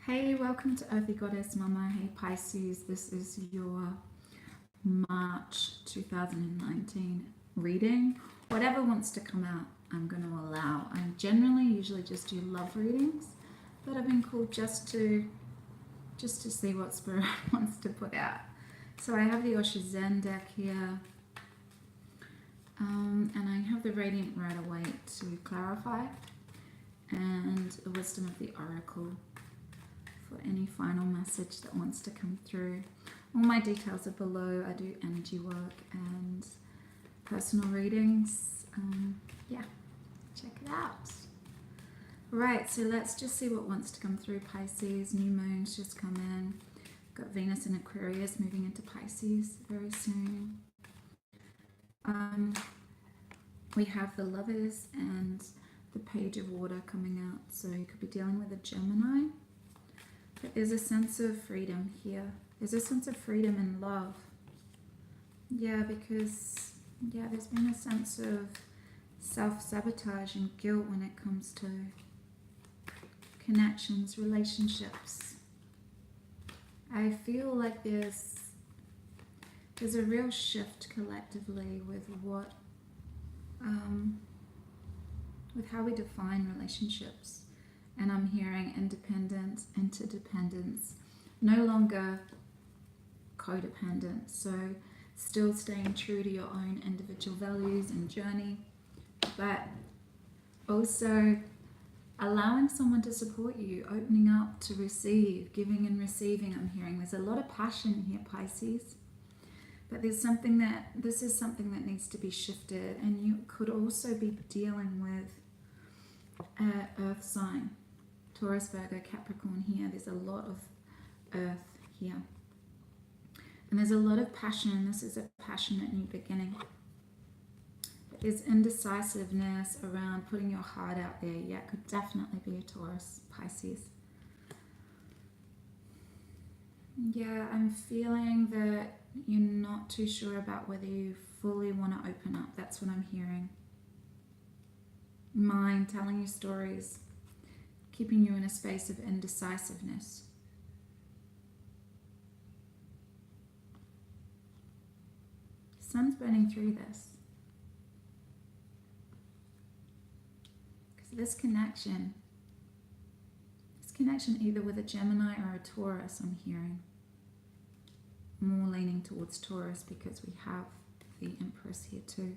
Hey, welcome to earthygoddessmumma. Hey Pisces, this is your March 2019 reading. Whatever wants to come out, I'm going to allow. I generally usually just do love readings, but I've been called just to see what Spirit wants to put out. So I have the Osho Zen deck here, and I have the Radiant Rider-Waite to clarify, and the Wisdom of the Oracle for any final message that wants to come through. All my details are below. I do energy work and personal readings. Yeah, check it out. Right, so let's just see what wants to come through. Pisces, new moon's just come in. Got Venus in Aquarius moving into Pisces very soon. We have the Lovers and the Page of Water coming out. So you could be dealing with a Gemini. But there's a sense of freedom here. There's a sense of freedom and love. Yeah, because, yeah, there's been a sense of self-sabotage and guilt when it comes to connections, relationships. I feel like there's a real shift collectively with what, with how we define relationships. And I'm hearing independence, interdependence, no longer codependent. So still staying true to your own individual values and journey, but also allowing someone to support you, opening up to receive, giving and receiving. I'm hearing there's a lot of passion here, Pisces, but this is something that needs to be shifted. And you could also be dealing with an earth sign, Taurus, Virgo, Capricorn here. There's a lot of earth here. And there's a lot of passion. This is a passionate new beginning. But there's indecisiveness around putting your heart out there. Yeah, it could definitely be a Taurus, Pisces. Yeah, I'm feeling that you're not too sure about whether you fully want to open up. That's what I'm hearing. Mind telling you stories, keeping you in a space of indecisiveness. Sun's burning through this. Because this connection either with a Gemini or a Taurus, I'm hearing. More leaning towards Taurus because we have the Empress here too.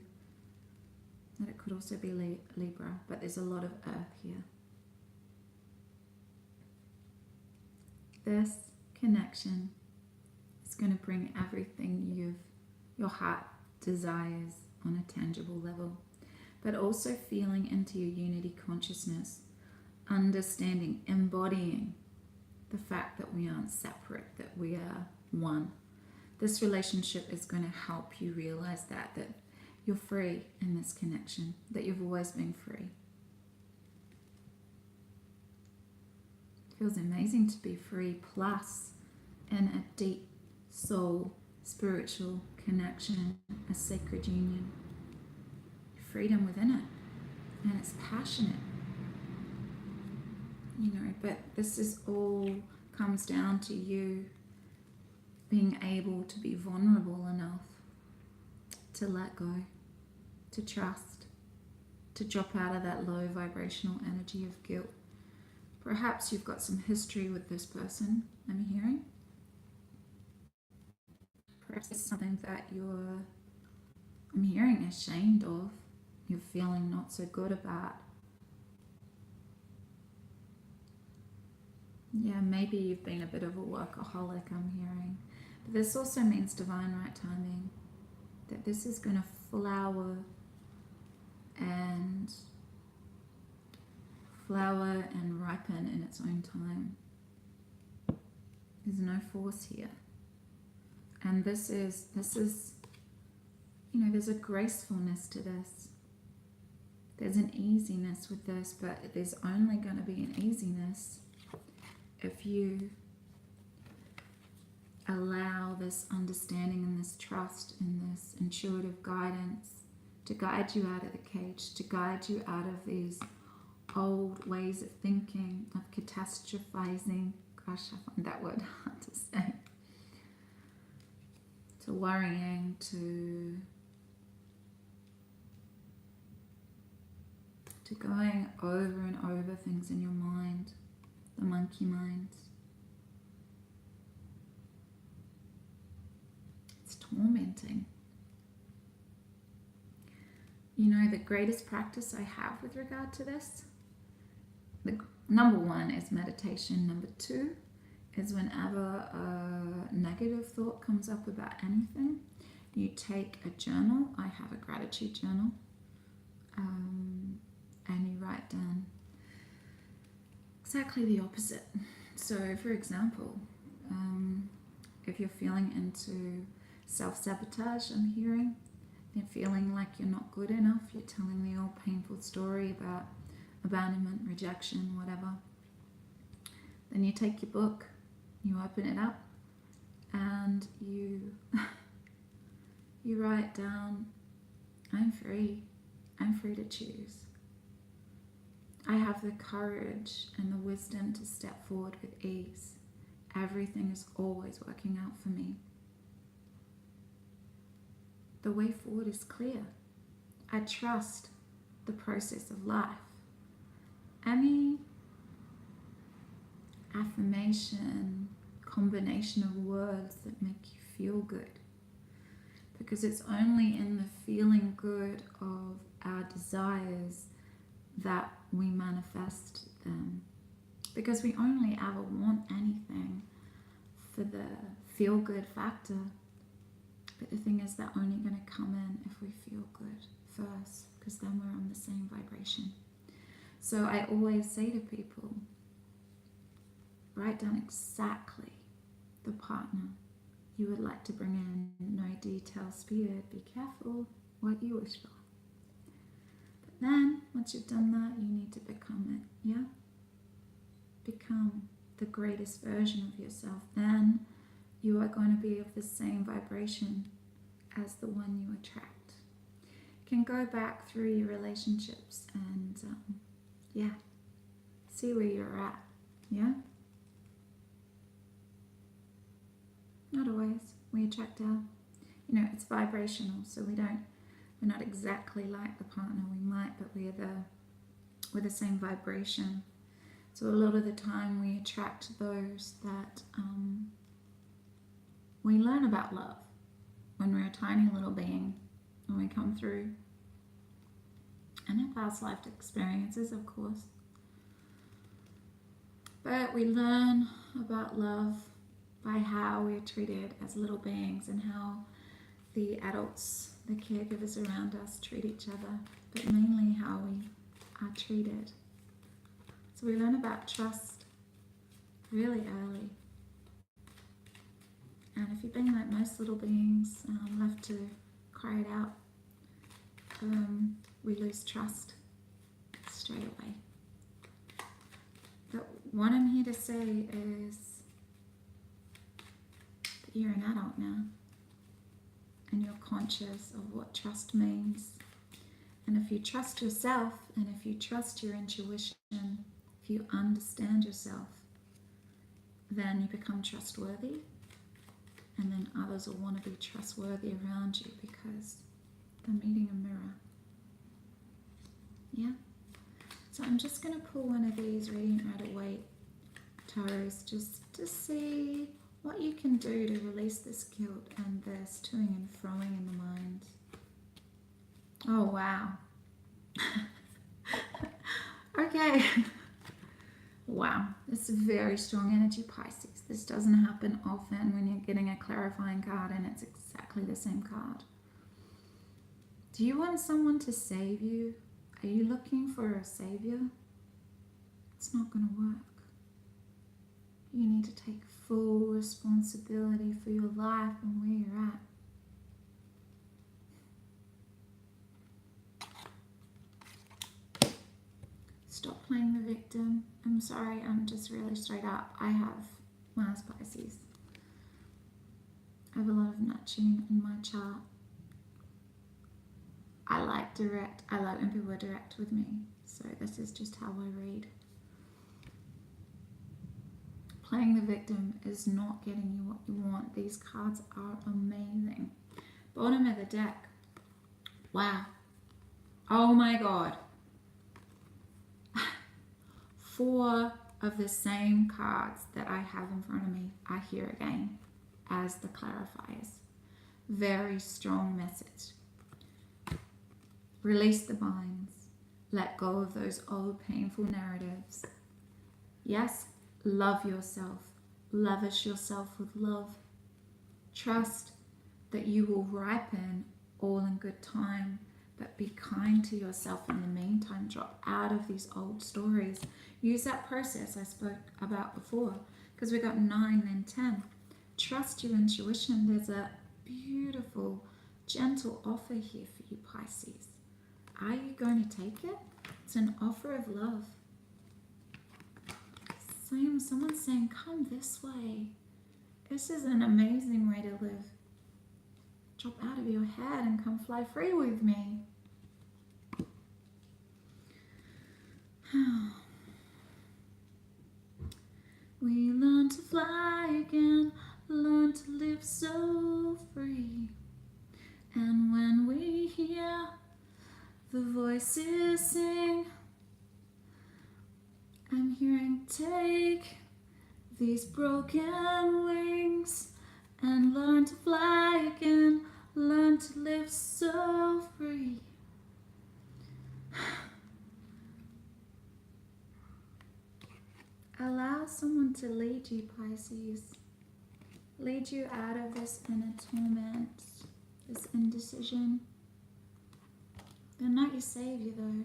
That it could also be Libra, but there's a lot of earth here. This connection is going to bring everything your heart desires on a tangible level, but also feeling into your unity consciousness, understanding, embodying the fact that we aren't separate, that we are one. This relationship is going to help you realize that you're free in this connection, that you've always been free. It feels amazing to be free, plus in a deep soul, spiritual connection, a sacred union. Freedom within it, and it's passionate. You know, but this is all comes down to you being able to be vulnerable enough to let go, to trust, to drop out of that low vibrational energy of guilt. Perhaps you've got some history with this person, I'm hearing. Perhaps it's something that I'm hearing, ashamed of, you're feeling not so good about. Yeah, maybe you've been a bit of a workaholic, I'm hearing. But this also means divine right timing, that this is going to flower and ripen in its own time. There's no force here. And this is, you know, there's a gracefulness to this. There's an easiness with this, but there's only going to be an easiness if you allow this understanding and this trust and this intuitive guidance to guide you out of the cage, to guide you out of these old ways of thinking, of catastrophizing, gosh, I find that word hard to say. To worrying, to going over and over things in your mind, the monkey mind. It's tormenting. You know, the greatest practice I have with regard to this, number one is meditation. Number two is whenever a negative thought comes up about anything, you take a journal. I have a gratitude journal. And you write down exactly the opposite. So, for example, if you're feeling into self-sabotage, I'm hearing, you're feeling like you're not good enough, you're telling the old painful story about abandonment, rejection, whatever, then you take your book, you open it up, and you write down, I'm free to choose. I have the courage and the wisdom to step forward with ease. Everything is always working out for me. The way forward is clear. I trust the process of life. Any affirmation, combination of words that make you feel good. Because it's only in the feeling good of our desires that we manifest them, because we only ever want anything for the feel-good factor. But the thing is, they're only going to come in if we feel good first, because then we're on the same vibration. So I always say to people, write down exactly the partner you would like to bring in. No details spared. Be careful what you wish for. Then, once you've done that, you need to become it, yeah? Become the greatest version of yourself. Then you are going to be of the same vibration as the one you attract. You can go back through your relationships and, yeah, see where you're at, yeah? Not always. We attract our, it's vibrational, so we're not exactly like the partner. We might, but we're the same vibration. So a lot of the time we attract those that we learn about love when we're a tiny little being, when we come through, and in past life experiences, of course. But we learn about love by how we're treated as little beings and how the adults, the caregivers around us treat each other, but mainly how we are treated. So we learn about trust really early. And if you've been like most little beings, left to cry it out, we lose trust straight away. But what I'm here to say is that you're an adult now, and you're conscious of what trust means. And if you trust yourself, and if you trust your intuition, if you understand yourself, then you become trustworthy, and then others will want to be trustworthy around you because they're meeting a mirror. Yeah? So I'm just going to pull one of these Radiant Rider-Waite tarots just to see what you can do to release this guilt and this toing and froing in the mind. Oh, wow. Okay. Wow. This is very strong energy, Pisces. This doesn't happen often when you're getting a clarifying card and it's exactly the same card. Do you want someone to save you? Are you looking for a savior? It's not going to work. You need to take full responsibility for your life and where you're at. Stop playing the victim. I'm sorry, I'm just really straight up. I have Mars Pisces. I have a lot of Neptune in my chart. I like when people are direct with me. So this is just how I read. Playing the victim is not getting you what you want. These cards are amazing. Bottom of the deck. Wow. Oh my God. 4 of the same cards that I have in front of me are here again as the clarifiers. Very strong message. Release the binds. Let go of those old painful narratives. Yes, love yourself. Lavish yourself with love. Trust that you will ripen all in good time, but be kind to yourself in the meantime. Drop out of these old stories. Use that process I spoke about before, because we got 9 and 10. Trust your intuition. There's a beautiful, gentle offer here for you, Pisces. Are you going to take it? It's an offer of love. Someone's saying, come this way. This is an amazing way to live. Drop out of your head and come fly free with me. We learn to fly again, learn to live so free. And when we hear the voices sing, I'm hearing, take these broken wings and learn to fly again, learn to live so free. Allow someone to lead you, Pisces. Lead you out of this inner torment, this indecision. They're not your savior though.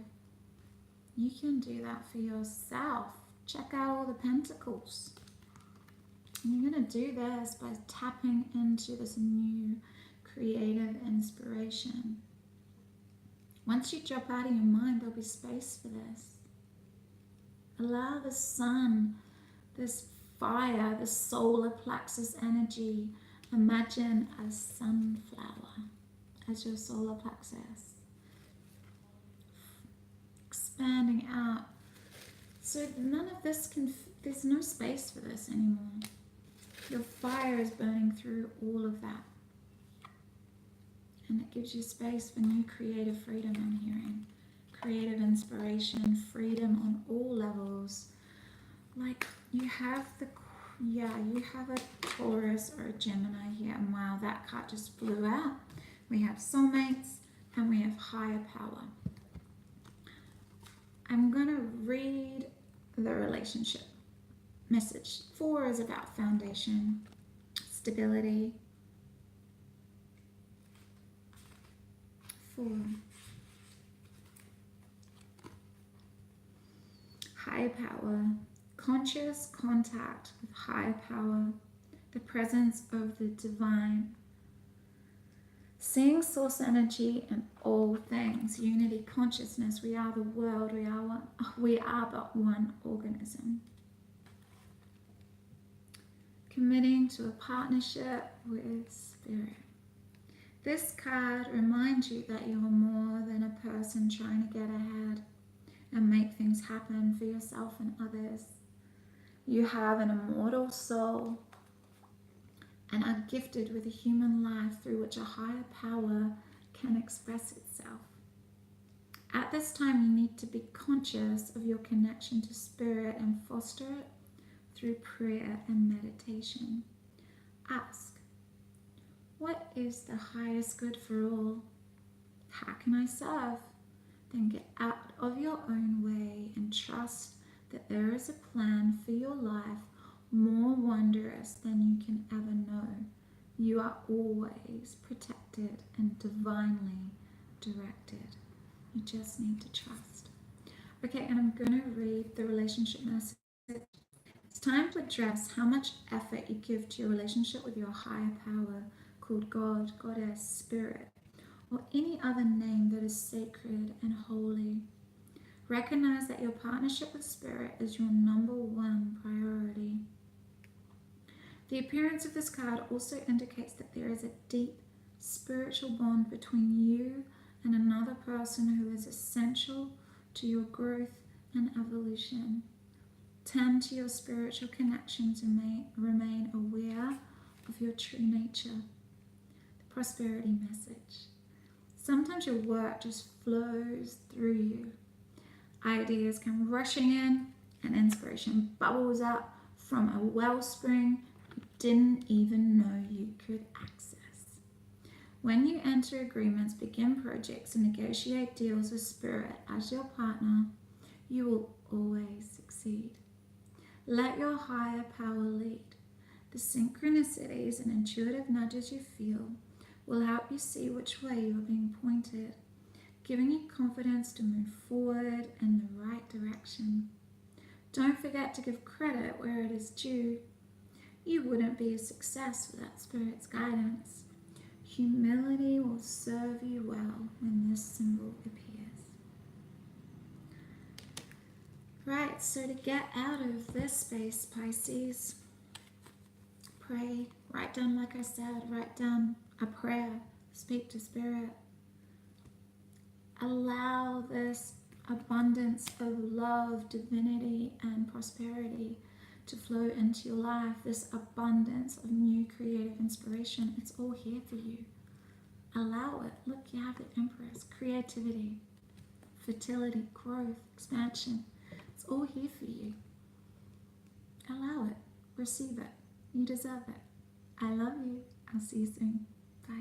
You can do that for yourself. Check out all the pentacles. And you're going to do this by tapping into this new creative inspiration. Once you drop out of your mind, there'll be space for this. Allow the sun, this fire, this solar plexus energy. Imagine a sunflower as your solar plexus. Expanding out. So none of this there's no space for this anymore. Your fire is burning through all of that. And it gives you space for new creative freedom, I'm hearing. Creative inspiration, freedom on all levels. Like you have you have a Taurus or a Gemini here. And wow, that card just blew out. We have soulmates and we have higher power. I'm going to read the relationship message. 4 is about foundation, stability. 4. Higher power, conscious contact with higher power, the presence of the divine, seeing source energy in all things, unity, consciousness. We are the world. We are one. We are but one organism. Committing to a partnership with spirit. This card reminds you that you are more than a person trying to get ahead and make things happen for yourself and others. You have an immortal soul and are gifted with a human life through which a higher power can express itself. At this time, you need to be conscious of your connection to spirit and foster it through prayer and meditation. Ask, what is the highest good for all? How can I serve? Then get out of your own way and trust that there is a plan for your life more wondrous than you can ever know. You are always protected and divinely directed. You just need to trust. Okay, and I'm going to read the relationship message. It's time to address how much effort you give to your relationship with your higher power called God, Goddess, Spirit, or any other name that is sacred and holy. Recognize that your partnership with Spirit is your #1 priority. The appearance of this card also indicates that there is a deep spiritual bond between you and another person who is essential to your growth and evolution. Tend to your spiritual connections and remain aware of your true nature. The prosperity message. Sometimes your work just flows through you. Ideas come rushing in and inspiration bubbles up from a wellspring you didn't even know you could access. When you enter agreements, begin projects, and negotiate deals with Spirit as your partner, you will always succeed. Let your higher power lead. The synchronicities and intuitive nudges you feel will help you see which way you are being pointed, giving you confidence to move forward in the right direction. Don't forget to give credit where it is due. You wouldn't be a success without Spirit's guidance. Humility will serve you well when this symbol appears. Right, so to get out of this space, Pisces, pray, write down, like I said, write down a prayer, speak to Spirit. Allow this abundance of love, divinity, and prosperity to flow into your life, this abundance of new creative inspiration. It's all here for you. Allow it. Look, you have the Empress, creativity, fertility, growth, expansion. It's all here for you. Allow it. Receive it. You deserve it. I love you. I'll see you soon.